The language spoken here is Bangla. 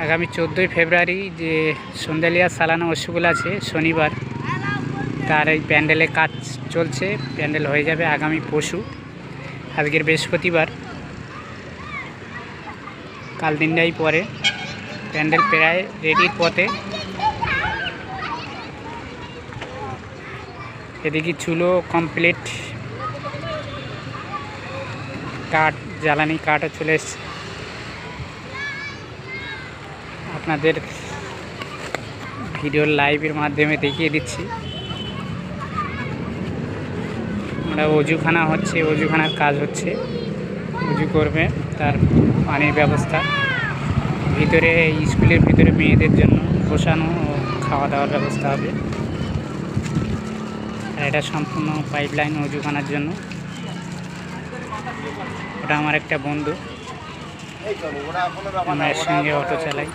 আগামী 14ই ফেব্রুয়ারি যে সন্ধ্যালিয়া সালানা উৎসবগুলো আছে শনিবার, তার এই প্যান্ডেলে কাজ চলছে। প্যান্ডেল হয়ে যাবে আগামী পরশু, আজকের বৃহস্পতিবার, কাল দিনটাই পরে প্যান্ডেল প্রায় রেডির পথে। এদিকে চুলো কমপ্লিট, কাঠ জ্বালানি কাঠও চলে এসছে। আপনাদের ভিডিও লাইভের মাধ্যমে দেখিয়ে দিচ্ছি। আমরা অজুখানা হচ্ছে, অজুখানার কাজ হচ্ছে, উজু করবে, তার পানির ব্যবস্থা। ভিতরে স্কুলের ভিতরে মেয়েদের জন্য বসানো ও খাওয়া দাওয়ার ব্যবস্থা হবে। আর এটা সম্পূর্ণ পাইপলাইন অজুখানার জন্য। ওটা আমার একটা বন্ধু, আমরা এর সঙ্গে অটো চালাই।